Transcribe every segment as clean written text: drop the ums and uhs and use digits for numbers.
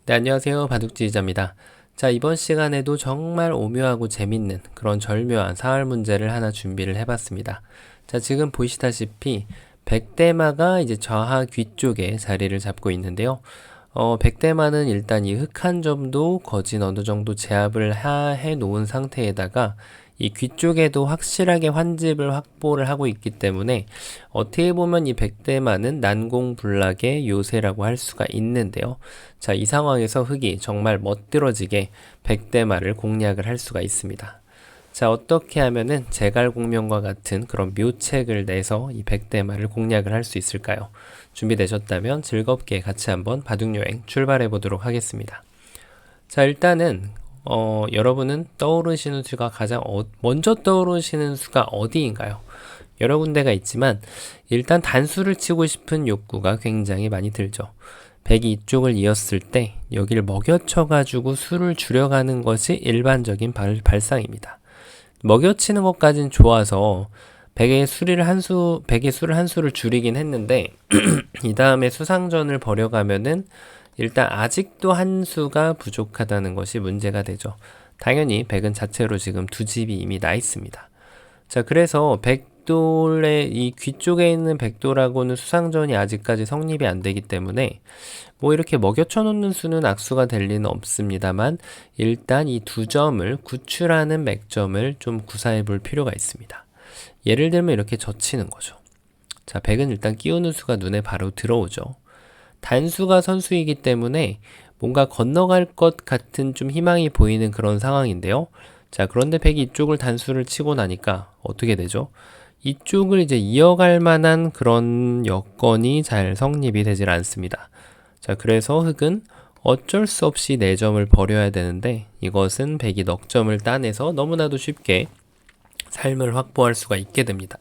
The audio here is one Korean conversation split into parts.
네, 안녕하세요. 바둑지휘자입니다. 자, 이번 시간에도 정말 오묘하고 재밌는 그런 절묘한 사활 문제를 하나 준비를 해봤습니다. 자, 지금 보시다시피 백대마가 이제 좌하 귀 쪽에 자리를 잡고 있는데요. 백대마는 일단 이 흑한 점도 거진 어느 정도 제압을 해 놓은 상태에다가 이 귀 쪽에도 확실하게 환집을 확보를 하고 있기 때문에 어떻게 보면 이 백대마는 난공불락의 요새라고 할 수가 있는데요. 자, 이 상황에서 흑이 정말 멋들어지게 백대마를 공략을 할 수가 있습니다. 자, 어떻게 하면은 제갈공명과 같은 그런 묘책을 내서 이 백대마를 공략을 할 수 있을까요? 준비되셨다면 즐겁게 같이 한번 바둑여행 출발해 보도록 하겠습니다. 자, 일단은 여러분은 떠오르시는 수가 가장 먼저 떠오르시는 수가 어디인가요? 여러 군데가 있지만 일단 단수를 치고 싶은 욕구가 굉장히 많이 들죠. 백이 이쪽을 이었을 때 여기를 먹여쳐 가지고 수를 줄여가는 것이 일반적인 발상입니다. 먹여치는 것까진 좋아서 백의 수를 한 수를 줄이긴 했는데 이 다음에 수상전을 벌여가면은 일단 아직도 한 수가 부족하다는 것이 문제가 되죠. 당연히 백은 자체로 지금 두 집이 이미 나 있습니다. 자, 그래서 백돌의 이 귀 쪽에 있는 백돌하고는 수상전이 아직까지 성립이 안 되기 때문에 뭐 이렇게 먹여쳐 놓는 수는 악수가 될 리는 없습니다만 일단 이 두 점을 구출하는 맥점을 좀 구사해 볼 필요가 있습니다. 예를 들면 이렇게 젖히는 거죠. 자, 백은 일단 끼우는 수가 눈에 바로 들어오죠. 단수가 선수이기 때문에 뭔가 건너갈 것 같은 좀 희망이 보이는 그런 상황인데요. 자, 그런데 백이 이쪽을 단수를 치고 나니까 어떻게 되죠? 이쪽을 이제 이어갈 만한 그런 여건이 잘 성립이 되질 않습니다. 자, 그래서 흑은 어쩔 수 없이 4점을 버려야 되는데 이것은 백이 넉 점을 따내서 너무나도 쉽게 삶을 확보할 수가 있게 됩니다.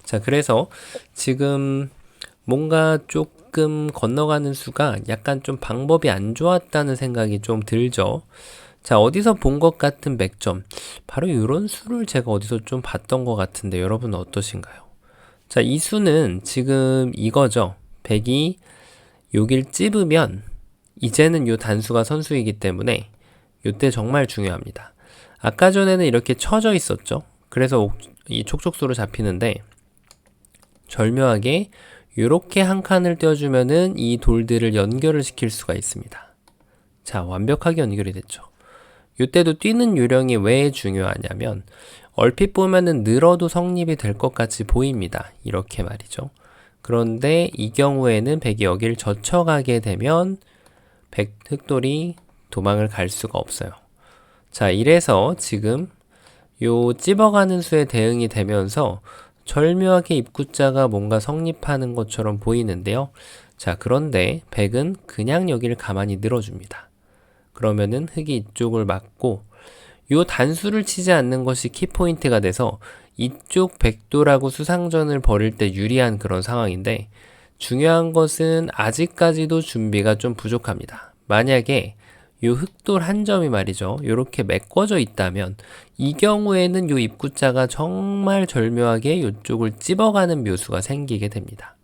자, 그래서 지금 뭔가 조금 건너가는 수가 약간 좀 방법이 안 좋았다는 생각이 좀 들죠. 자, 어디서 본 것 같은 맥점, 바로 이런 수를 제가 어디서 좀 봤던 것 같은데 여러분은 어떠신가요? 자, 이 수는 지금 이거죠. 백이 여길 찝으면 이제는 요 단수가 선수이기 때문에 요때 정말 중요합니다. 아까 전에는 이렇게 쳐져 있었죠. 그래서 이 촉촉수로 잡히는데 절묘하게 이렇게 한 칸을 떼어주면은 이 돌들을 연결을 시킬 수가 있습니다. 자, 완벽하게 연결이 됐죠. 이때도 뛰는 요령이 왜 중요하냐면 얼핏 보면은 늘어도 성립이 될 것 같이 보입니다. 이렇게 말이죠. 그런데 이 경우에는 백이 여기를 젖혀가게 되면 흑돌이 도망을 갈 수가 없어요. 자, 이래서 지금 요 찝어가는 수에 대응이 되면서 절묘하게 입구자가 뭔가 성립하는 것처럼 보이는데요. 자, 그런데 백은 그냥 여기를 가만히 늘어줍니다. 그러면은 흑이 이쪽을 막고 요 단수를 치지 않는 것이 키포인트가 돼서 이쪽 백돌하고 수상전을 벌일 때 유리한 그런 상황인데 중요한 것은 아직까지도 준비가 좀 부족합니다. 만약에 요 흑돌 한 점이 말이죠. 요렇게 메꿔져 있다면 이 경우에는 요 입구자가 정말 절묘하게 요쪽을 찝어가는 묘수가 생기게 됩니다.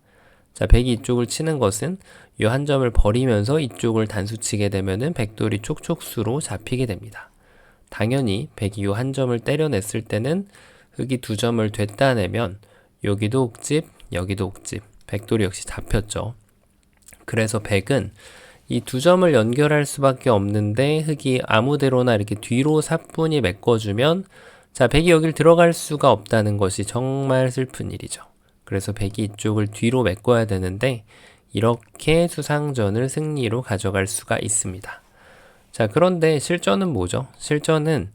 자, 백이 이쪽을 치는 것은 요 한 점을 버리면서 이쪽을 단수 치게 되면은 백돌이 촉촉수로 잡히게 됩니다. 당연히 백이 요 한 점을 때려냈을 때는 흑이 두 점을 되따내면 여기도 옥집, 여기도 옥집, 백돌이 역시 잡혔죠. 그래서 백은 이 두 점을 연결할 수밖에 없는데 흑이 아무데로나 이렇게 뒤로 사뿐히 메꿔주면 자, 백이 여길 들어갈 수가 없다는 것이 정말 슬픈 일이죠. 그래서 백이 이쪽을 뒤로 메꿔야 되는데 이렇게 수상전을 승리로 가져갈 수가 있습니다. 자, 그런데 실전은 뭐죠? 실전은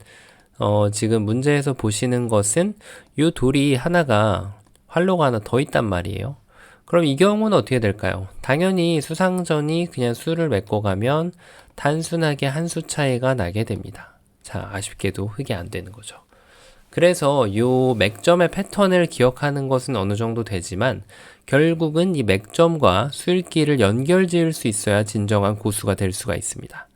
지금 문제에서 보시는 것은 이 돌이 하나가 활로가 하나 더 있단 말이에요. 그럼 이 경우는 어떻게 될까요? 당연히 수상전이 그냥 수를 메꿔가면 단순하게 한 수 차이가 나게 됩니다. 자, 아쉽게도 흑이 안 되는 거죠. 그래서 이 맥점의 패턴을 기억하는 것은 어느 정도 되지만 결국은 이 맥점과 수일기를 연결 지을 수 있어야 진정한 고수가 될 수가 있습니다.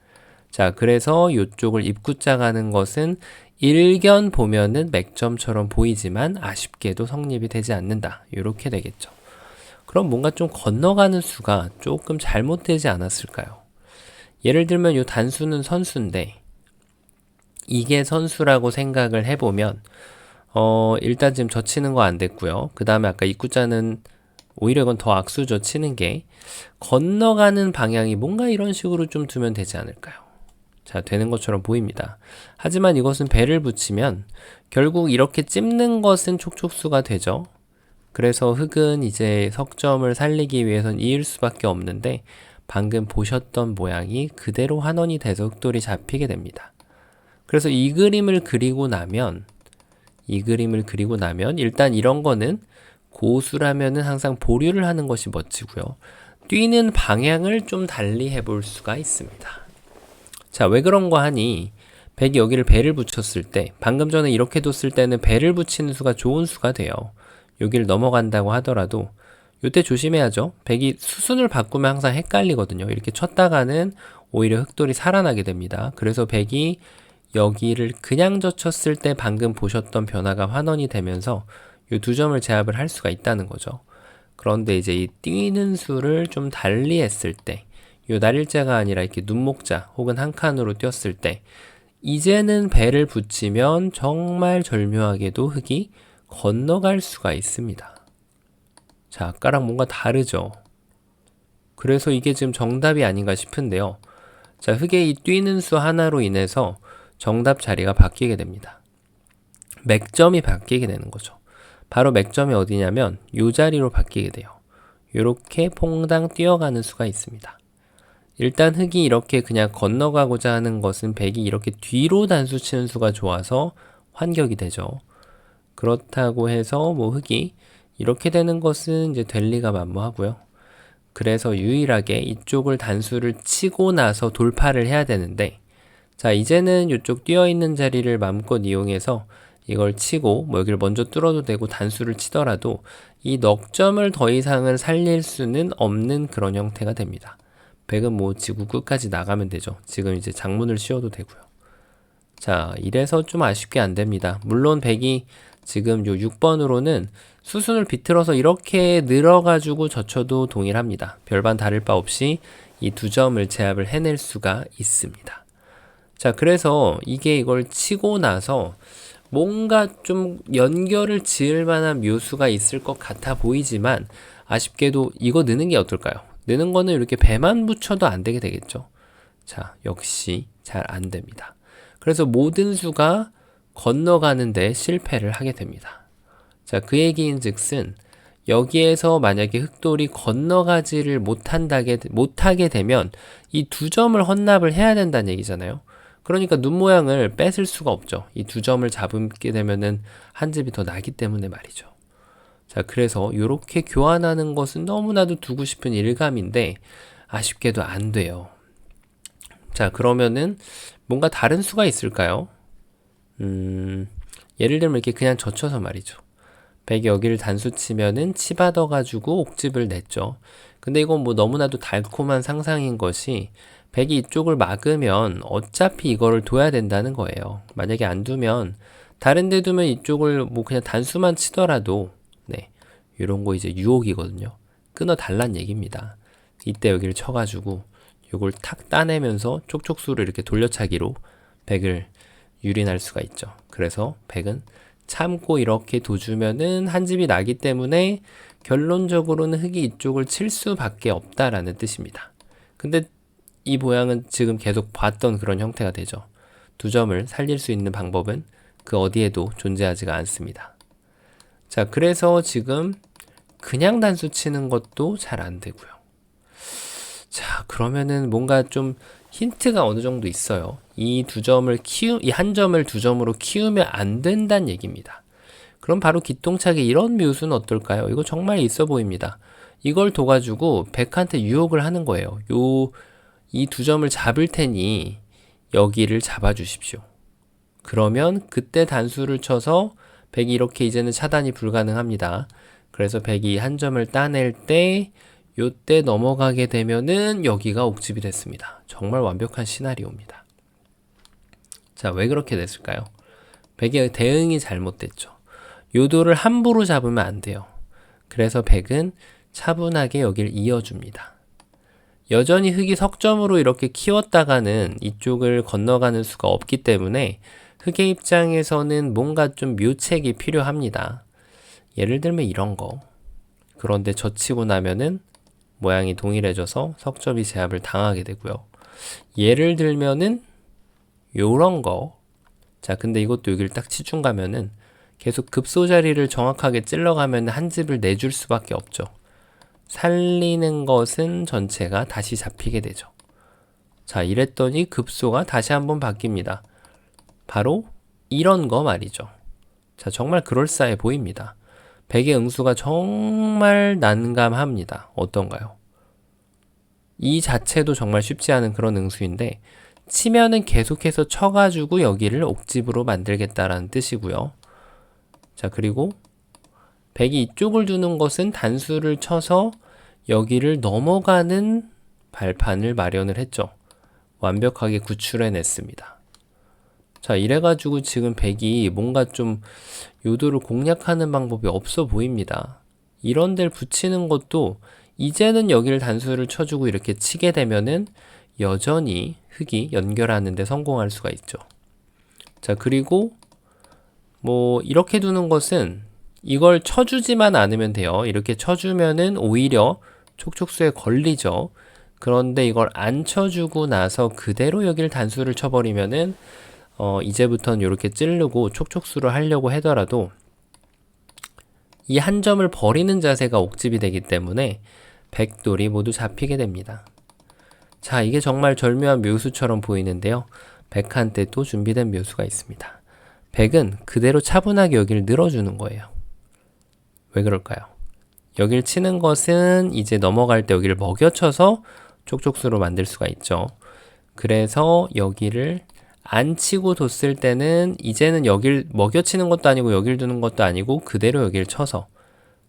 자, 그래서 이쪽을 입구자 가는 것은 일견 보면은 맥점처럼 보이지만 아쉽게도 성립이 되지 않는다. 이렇게 되겠죠. 그럼 뭔가 좀 건너가는 수가 조금 잘못되지 않았을까요? 예를 들면 요 단수는 선수인데 이게 선수라고 생각을 해보면 일단 지금 젖히는 거 안 됐고요. 그 다음에 아까 입구자는 오히려 이건 더 악수죠. 치는 게 건너가는 방향이 뭔가 이런 식으로 좀 두면 되지 않을까요? 자, 되는 것처럼 보입니다. 하지만 이것은 배를 붙이면 결국 이렇게 찝는 것은 촉촉수가 되죠. 그래서 흙은 이제 석점을 살리기 위해선 이을 수밖에 없는데 방금 보셨던 모양이 그대로 환원이 돼서 흙돌이 잡히게 됩니다. 그래서 이 그림을 그리고 나면 일단 이런 거는 고수라면은 항상 보류를 하는 것이 멋지고요. 뛰는 방향을 좀 달리 해볼 수가 있습니다. 자, 왜 그런 거 하니? 백이 여기를 배를 붙였을 때, 방금 전에 이렇게 뒀을 때는 배를 붙이는 수가 좋은 수가 돼요. 여기를 넘어간다고 하더라도 이때 조심해야죠. 백이 수순을 바꾸면 항상 헷갈리거든요. 이렇게 쳤다가는 오히려 흙돌이 살아나게 됩니다. 그래서 백이 여기를 그냥 젖혔을 때 방금 보셨던 변화가 환원이 되면서 이 두 점을 제압을 할 수가 있다는 거죠. 그런데 이제 이 뛰는 수를 좀 달리 했을 때, 이 날일자가 아니라 이렇게 눈목자 혹은 한 칸으로 뛰었을 때, 이제는 배를 붙이면 정말 절묘하게도 흙이 건너갈 수가 있습니다. 자, 아까랑 뭔가 다르죠? 그래서 이게 지금 정답이 아닌가 싶은데요. 자, 흙의 이 뛰는 수 하나로 인해서 정답 자리가 바뀌게 됩니다. 맥점이 바뀌게 되는 거죠. 바로 맥점이 어디냐면 이 자리로 바뀌게 돼요. 이렇게 퐁당 뛰어가는 수가 있습니다. 일단 흙이 이렇게 그냥 건너가고자 하는 것은 백이 이렇게 뒤로 단수 치는 수가 좋아서 환격이 되죠. 그렇다고 해서 뭐 흙이 이렇게 되는 것은 이제 될 리가 만무하고요. 그래서 유일하게 이쪽을 단수를 치고 나서 돌파를 해야 되는데, 자, 이제는 이쪽 뛰어있는 자리를 마음껏 이용해서 이걸 치고 뭐 여기를 먼저 뚫어도 되고 단수를 치더라도 이 넉점을 더 이상은 살릴 수는 없는 그런 형태가 됩니다. 백은 뭐 지구 끝까지 나가면 되죠. 지금 이제 장문을 씌워도 되고요. 자, 이래서 좀 아쉽게 안 됩니다. 물론 백이 지금 요 6번으로는 수순을 비틀어서 이렇게 늘어가지고 젖혀도 동일합니다. 별반 다를 바 없이 이 두 점을 제압을 해낼 수가 있습니다. 자, 그래서 이걸 치고 나서 뭔가 좀 연결을 지을 만한 묘수가 있을 것 같아 보이지만 아쉽게도 이거 넣는 게 어떨까요? 넣는 거는 이렇게 배만 붙여도 안 되게 되겠죠. 자, 역시 잘 안 됩니다. 그래서 모든 수가 건너가는데 실패를 하게 됩니다. 자, 그 얘기인 즉슨 여기에서 만약에 흙돌이 건너가지를 못하게 되면 이 두 점을 헌납을 해야 된다는 얘기잖아요. 그러니까 눈 모양을 뺏을 수가 없죠. 이 두 점을 잡게 되면은 한 집이 더 나기 때문에 말이죠. 자, 그래서 이렇게 교환하는 것은 너무나도 두고 싶은 일감인데 아쉽게도 안 돼요. 자, 그러면은 뭔가 다른 수가 있을까요? 예를 들면 이렇게 그냥 젖혀서 말이죠. 백이 여기를 단수 치면은 치받아가지고 옥집을 냈죠. 근데 이건 뭐 너무나도 달콤한 상상인 것이 백이 이쪽을 막으면 어차피 이거를 둬야 된다는 거예요. 만약에 안 두면 다른 데 두면 이쪽을 뭐 그냥 단수만 치더라도 네, 이런 거 이제 유혹이거든요. 끊어 달란 얘기입니다. 이때 여기를 쳐가지고 이걸 탁 따내면서 촉촉수를 이렇게 돌려차기로 백을 유린할 수가 있죠. 그래서 백은 참고 이렇게 둬주면은 한 집이 나기 때문에 결론적으로는 흙이 이쪽을 칠 수밖에 없다라는 뜻입니다. 근데 이 모양은 지금 계속 봤던 그런 형태가 되죠. 두 점을 살릴 수 있는 방법은 그 어디에도 존재하지가 않습니다. 자, 그래서 지금 그냥 단수 치는 것도 잘 안 되고요. 자, 그러면은 뭔가 좀 힌트가 어느 정도 있어요. 이 한 점을 두 점으로 키우면 안 된다는 얘기입니다. 그럼 바로 기똥차게 이런 묘수는 어떨까요? 이거 정말 있어 보입니다. 이걸 둬가지고 백한테 유혹을 하는 거예요. 이 두 점을 잡을 테니 여기를 잡아 주십시오. 그러면 그때 단수를 쳐서 백이 이렇게 이제는 차단이 불가능합니다. 그래서 백이 한 점을 따낼 때 요때 넘어가게 되면은 여기가 옥집이 됐습니다. 정말 완벽한 시나리오입니다. 자, 왜 그렇게 됐을까요? 백의 대응이 잘못됐죠. 요도를 함부로 잡으면 안 돼요. 그래서 백은 차분하게 여기를 이어줍니다. 여전히 흙이 석점으로 이렇게 키웠다가는 이쪽을 건너가는 수가 없기 때문에 흙의 입장에서는 뭔가 좀 묘책이 필요합니다. 예를 들면 이런 거. 그런데 젖히고 나면은 모양이 동일해져서 석점이 제압을 당하게 되고요. 예를 들면은 요런 거. 자, 근데 이것도 여기를 딱 치중 가면은 계속 급소 자리를 정확하게 찔러가면 한 집을 내줄 수밖에 없죠. 살리는 것은 전체가 다시 잡히게 되죠. 자, 이랬더니 급소가 다시 한번 바뀝니다. 바로 이런 거 말이죠. 자, 정말 그럴싸해 보입니다. 백의 응수가 정말 난감합니다. 어떤가요? 이 자체도 정말 쉽지 않은 그런 응수인데 치면은 계속해서 쳐가지고 여기를 옥집으로 만들겠다라는 뜻이고요. 자, 그리고 백이 이쪽을 두는 것은 단수를 쳐서 여기를 넘어가는 발판을 마련을 했죠. 완벽하게 구출해냈습니다. 자, 이래가지고 지금 백이 뭔가 좀 요도를 공략하는 방법이 없어 보입니다. 이런 데를 붙이는 것도 이제는 여기를 단수를 쳐주고 이렇게 치게 되면은 여전히 흙이 연결하는 데 성공할 수가 있죠. 자, 그리고 뭐 이렇게 두는 것은 이걸 쳐주지만 않으면 돼요. 이렇게 쳐주면은 오히려 촉촉수에 걸리죠. 그런데 이걸 안 쳐주고 나서 그대로 여기를 단수를 쳐버리면은 이제부터는 이렇게 찌르고 촉촉수를 하려고 하더라도 이 한 점을 버리는 자세가 옥집이 되기 때문에 백돌이 모두 잡히게 됩니다. 자, 이게 정말 절묘한 묘수처럼 보이는데요. 백한테 또 준비된 묘수가 있습니다. 백은 그대로 차분하게 여기를 늘어주는 거예요. 왜 그럴까요? 여기를 치는 것은 이제 넘어갈 때 여기를 먹여쳐서 촉촉수로 만들 수가 있죠. 그래서 여기를 안 치고 뒀을 때는 이제는 여길 먹여치는 것도 아니고 여길 두는 것도 아니고 그대로 여기를 쳐서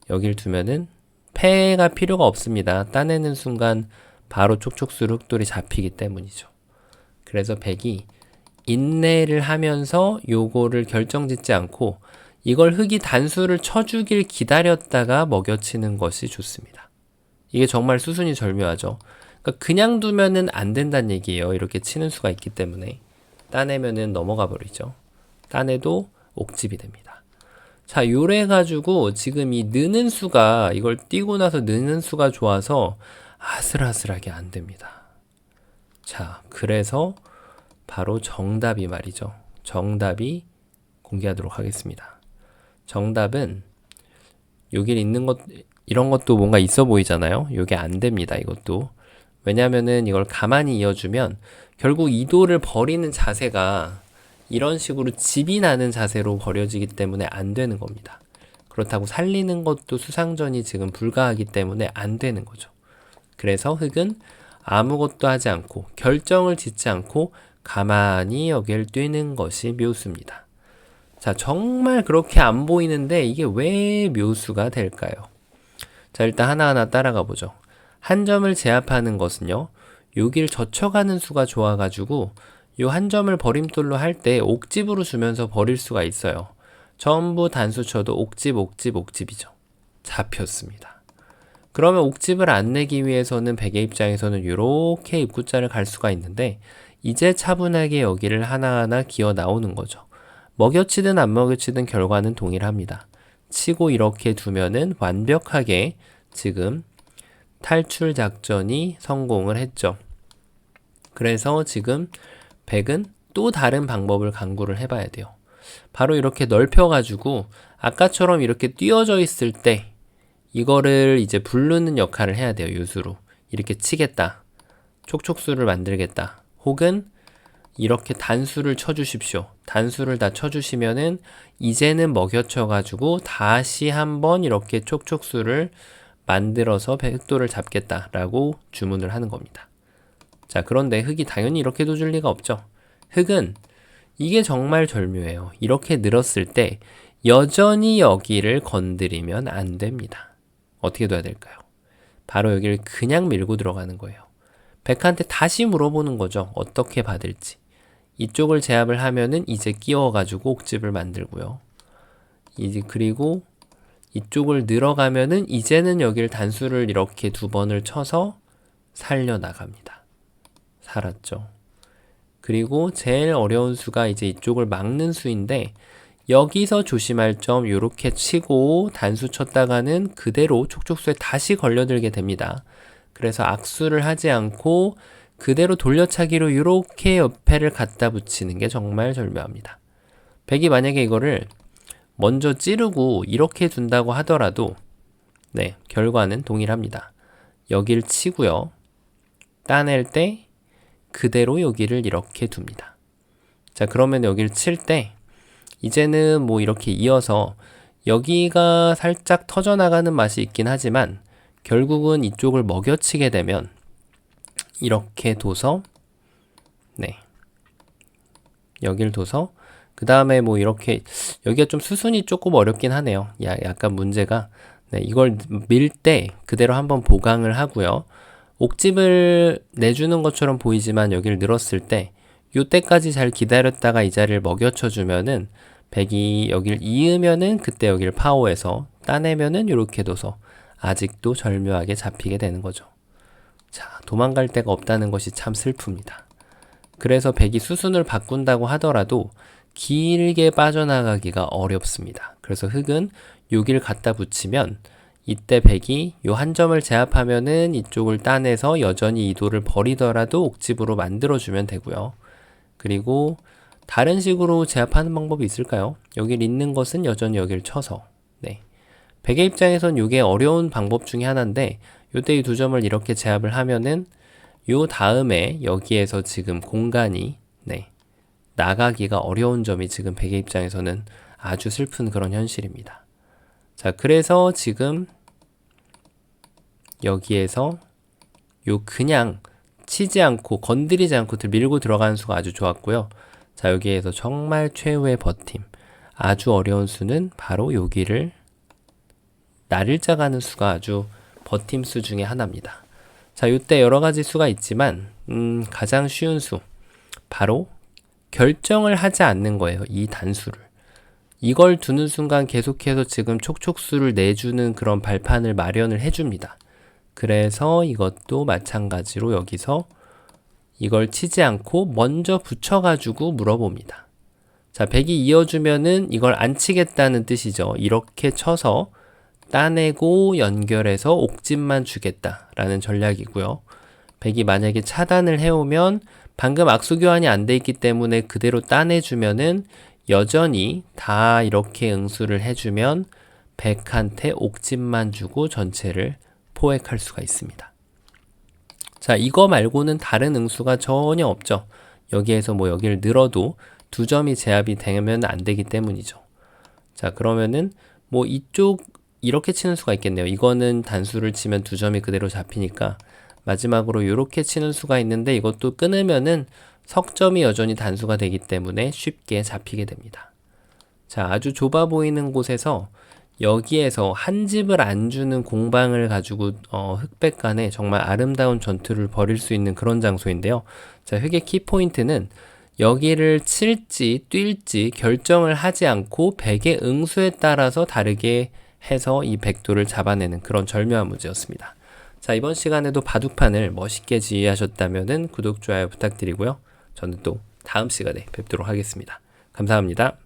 여길 두면은 폐가 필요가 없습니다. 따내는 순간 바로 촉촉수로 흙돌이 잡히기 때문이죠. 그래서 백이 인내를 하면서 요거를 결정짓지 않고 이걸 흙이 단수를 쳐주길 기다렸다가 먹여치는 것이 좋습니다. 이게 정말 수순이 절묘하죠. 그러니까 그냥 두면은 안 된다는 얘기예요. 이렇게 치는 수가 있기 때문에 따내면은 넘어가 버리죠. 따내도 옥집이 됩니다. 자, 요래 가지고 지금 이 느는 수가 이걸 띄고 나서 느는 수가 좋아서 아슬아슬하게 안 됩니다. 자, 그래서 바로 정답이 말이죠. 정답이 공개하도록 하겠습니다. 정답은 여기 있는 것 이런 것도 뭔가 있어 보이잖아요. 이게 안 됩니다. 이것도 왜냐면은 이걸 가만히 이어주면 결국 이도를 버리는 자세가 이런 식으로 집이 나는 자세로 버려지기 때문에 안 되는 겁니다. 그렇다고 살리는 것도 수상전이 지금 불가하기 때문에 안 되는 거죠. 그래서 흙은 아무것도 하지 않고 결정을 짓지 않고 가만히 여길 뛰는 것이 묘수입니다. 자, 정말 그렇게 안 보이는데 이게 왜 묘수가 될까요? 자, 일단 하나하나 따라가 보죠. 한 점을 제압하는 것은요. 여길 젖혀가는 수가 좋아가지고 요 한 점을 버림돌로 할 때 옥집으로 주면서 버릴 수가 있어요. 전부 단수 쳐도 옥집, 옥집, 옥집이죠. 잡혔습니다. 그러면 옥집을 안 내기 위해서는 백의 입장에서는 이렇게 입구자를 갈 수가 있는데 이제 차분하게 여기를 하나하나 기어 나오는 거죠. 먹여치든 안 먹여치든 결과는 동일합니다. 치고 이렇게 두면은 완벽하게 지금 탈출 작전이 성공을 했죠. 그래서 지금 백은 또 다른 방법을 강구를 해봐야 돼요. 바로 이렇게 넓혀가지고 아까처럼 이렇게 띄어져 있을 때 이거를 이제 부르는 역할을 해야 돼요. 요수로 이렇게 치겠다, 촉촉수를 만들겠다, 혹은 이렇게 단수를 쳐주십시오. 단수를 다 쳐주시면은 이제는 먹여쳐가지고 다시 한번 이렇게 촉촉수를 만들어서 백돌을 잡겠다라고 주문을 하는 겁니다. 자, 그런데 흙이 당연히 이렇게 둬줄 리가 없죠. 흙은 이게 정말 절묘해요. 이렇게 늘었을 때 여전히 여기를 건드리면 안 됩니다. 어떻게 둬야 될까요? 바로 여기를 그냥 밀고 들어가는 거예요. 백한테 다시 물어보는 거죠. 어떻게 받을지. 이쪽을 제압을 하면은 이제 끼워가지고 옥집을 만들고요. 이제 그리고 이쪽을 늘어가면은 이제는 여기를 단수를 이렇게 두 번을 쳐서 살려나갑니다. 살았죠. 그리고 제일 어려운 수가 이제 이쪽을 막는 수인데 여기서 조심할 점 요렇게 치고 단수 쳤다가는 그대로 촉촉수에 다시 걸려들게 됩니다. 그래서 악수를 하지 않고 그대로 돌려차기로 요렇게 옆에를 갖다 붙이는 게 정말 절묘합니다. 백이 만약에 이거를 먼저 찌르고 이렇게 둔다고 하더라도 네, 결과는 동일합니다. 여기를 치고요. 따낼 때 그대로 여기를 이렇게 둡니다. 자, 그러면 여기를 칠 때 이제는 뭐 이렇게 이어서 여기가 살짝 터져나가는 맛이 있긴 하지만 결국은 이쪽을 먹여치게 되면 이렇게 둬서 네, 여기를 둬서 그 다음에 뭐 이렇게 여기가 좀 수순이 조금 어렵긴 하네요. 약간 문제가 네, 이걸 밀 때 그대로 한번 보강을 하고요. 옥집을 내주는 것처럼 보이지만 여기를 늘었을 때 요때까지 잘 기다렸다가 이 자리를 먹여쳐 주면은 백이 여기를 이으면은 그때 여기를 파워해서 따내면은 이렇게 둬서 아직도 절묘하게 잡히게 되는 거죠. 자, 도망갈 데가 없다는 것이 참 슬픕니다. 그래서 백이 수순을 바꾼다고 하더라도 길게 빠져나가기가 어렵습니다. 그래서 흑은 여기를 갖다 붙이면 이때 백이 요 한 점을 제압하면은 이쪽을 따내서 여전히 이도를 버리더라도 옥집으로 만들어주면 되고요. 그리고 다른 식으로 제압하는 방법이 있을까요? 여기를 잇는 것은 여전히 여기를 쳐서 네. 백의 입장에선 이게 어려운 방법 중에 하나인데 요때 이 두 점을 이렇게 제압을 하면은 요 다음에 여기에서 지금 공간이 네. 나가기가 어려운 점이 지금 백의 입장에서는 아주 슬픈 그런 현실입니다. 자, 그래서 지금 여기에서 요 그냥 치지 않고 건드리지 않고 밀고 들어가는 수가 아주 좋았고요. 자, 여기에서 정말 최후의 버팀 아주 어려운 수는 바로 여기를 날일자 가는 수가 아주 버팀 수 중에 하나입니다. 자, 이때 여러 가지 수가 있지만 가장 쉬운 수 바로 결정을 하지 않는 거예요. 이 단수를. 이걸 두는 순간 계속해서 지금 촉촉수를 내주는 그런 발판을 마련을 해줍니다. 그래서 이것도 마찬가지로 여기서 이걸 치지 않고 먼저 붙여가지고 물어봅니다. 자, 백이 이어주면은 이걸 안 치겠다는 뜻이죠. 이렇게 쳐서 따내고 연결해서 옥집만 주겠다라는 전략이고요. 백이 만약에 차단을 해오면 방금 악수 교환이 안 돼 있기 때문에 그대로 따내주면은 여전히 다 이렇게 응수를 해주면 백한테 옥집만 주고 전체를 포획할 수가 있습니다. 자, 이거 말고는 다른 응수가 전혀 없죠. 여기에서 뭐 여기를 늘어도 두 점이 제압이 되면 안 되기 때문이죠. 자, 그러면은 뭐 이쪽 이렇게 치는 수가 있겠네요. 이거는 단수를 치면 두 점이 그대로 잡히니까 마지막으로 이렇게 치는 수가 있는데 이것도 끊으면은 석점이 여전히 단수가 되기 때문에 쉽게 잡히게 됩니다. 자, 아주 좁아 보이는 곳에서 여기에서 한 집을 안 주는 공방을 가지고 흑백 간에 정말 아름다운 전투를 벌일 수 있는 그런 장소인데요. 자, 흑의 키포인트는 여기를 칠지 뛸지 결정을 하지 않고 백의 응수에 따라서 다르게 해서 이 백도를 잡아내는 그런 절묘한 문제였습니다. 자, 이번 시간에도 바둑판을 멋있게 지휘하셨다면 구독, 좋아요 부탁드리고요. 저는 또 다음 시간에 뵙도록 하겠습니다. 감사합니다.